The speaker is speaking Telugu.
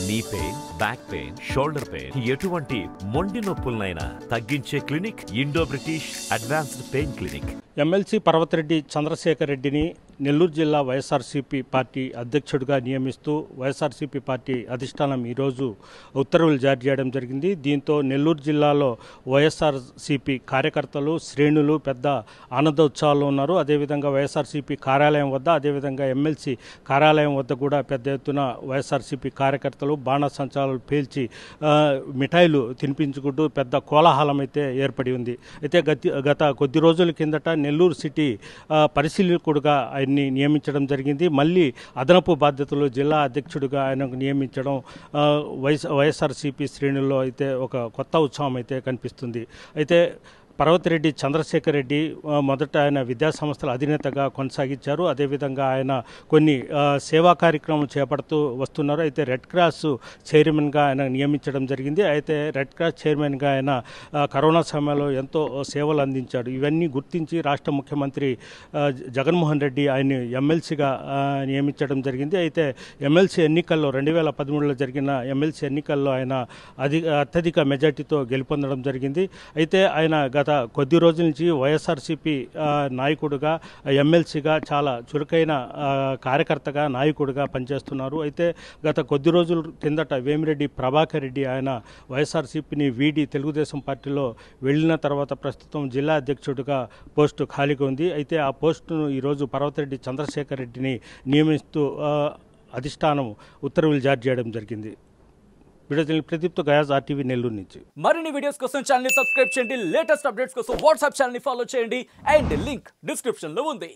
నీ pain, back pain, shoulder pain, ఎటువంటి మొండి నొప్పులనైనా తగ్గించే clinic Indo British advanced pain clinic. MLC Parvathireddy Chandrasekhar రెడ్డిని నెల్లూరు జిల్లా వైఎస్ఆర్సీపీ పార్టీ అధ్యక్షుడిగా నియమిస్తూ వైఎస్ఆర్సీపీ పార్టీ అధిష్టానం ఈరోజు ఉత్తర్వులు జారీ చేయడం జరిగింది. దీంతో నెల్లూరు జిల్లాలో వైఎస్ఆర్సీపీ కార్యకర్తలు, శ్రేణులు పెద్ద ఆనందోత్సవాల్లో ఉన్నారు. అదేవిధంగా వైఎస్ఆర్సీపీ కార్యాలయం వద్ద, అదేవిధంగా ఎమ్మెల్సీ కార్యాలయం వద్ద కూడా పెద్ద ఎత్తున వైఎస్ఆర్సీపీ కార్యకర్తలు బాణసంచాలు పేల్చి మిఠాయిలు తినిపించుకుంటూ పెద్ద కోలాహలం అయితే ఏర్పడి ఉంది. అయితే గత కొద్ది రోజుల కిందట నెల్లూరు సిటీ పరిశీలకుడుగా ఆయన్ని నియమించడం జరిగింది. మళ్ళీ అదనపు బాధ్యతలు జిల్లా అధ్యక్షుడిగా ఆయనకు నియమించడం వైఎస్ఆర్సీపీ శ్రేణుల్లో అయితే ఒక కొత్త ఉత్సాహం అయితే కనిపిస్తుంది. అయితే పర్వతిరెడ్డి చంద్రశేఖర్ రెడ్డి మొదట ఆయన విద్యాసంస్థల అధినేతగా కొనసాగించారు. అదేవిధంగా ఆయన కొన్ని సేవా కార్యక్రమం చేపడుతూ వస్తున్నారు. అయితే రెడ్ క్రాస్ చైర్మన్గా ఆయన నియమించడం జరిగింది. అయితే రెడ్ క్రాస్ చైర్మన్గా ఆయన కరోనా సమయంలో ఎంతో సేవలు అందించాడు. ఇవన్నీ గుర్తించి రాష్ట్ర ముఖ్యమంత్రి జగన్మోహన్ రెడ్డి ఆయన్ని ఎమ్మెల్సీగా నియమించడం జరిగింది. అయితే ఎమ్మెల్సీ ఎన్నికల్లో 2013లో జరిగిన ఎమ్మెల్సీ ఎన్నికల్లో ఆయన అత్యధిక మెజార్టీతో గెలుపొందడం జరిగింది. అయితే ఆయన గత కొద్ది రోజుల నుంచి వైఎస్ఆర్సీపీ నాయకుడిగా, ఎమ్మెల్సీగా చాలా చురుకైన కార్యకర్తగా, నాయకుడిగా పనిచేస్తున్నారు. అయితే గత కొద్ది రోజుల కిందట వేమిరెడ్డి ప్రభాకర్ రెడ్డి ఆయన వైఎస్ఆర్సీపీని వీడి తెలుగుదేశం పార్టీలో వెళ్ళిన తర్వాత ప్రస్తుతం జిల్లా అధ్యక్షుడిగా పోస్టు ఖాళీగా ఉంది. అయితే ఆ పోస్టును ఈరోజు పర్వతిరెడ్డి చంద్రశేఖర్ రెడ్డిని నియమిస్తూ అధిష్టానం ఉత్తర్వులు జారీ చేయడం జరిగింది. ప్రదీప్ తో గయాజ్, ఆర్టీవీ నెల్లూరు నుంచి. మరిన్ని వీడియోస్ కోసం ఛానల్ ని సబ్స్క్రైబ్ చేయండి. లేటెస్ట్ అప్డేట్స్ కోసం వాట్సాప్ ఛానల్ ని ఫాలో చేయండి. అండ్ లింక్ డిస్క్రిప్షన్ లో ఉంది.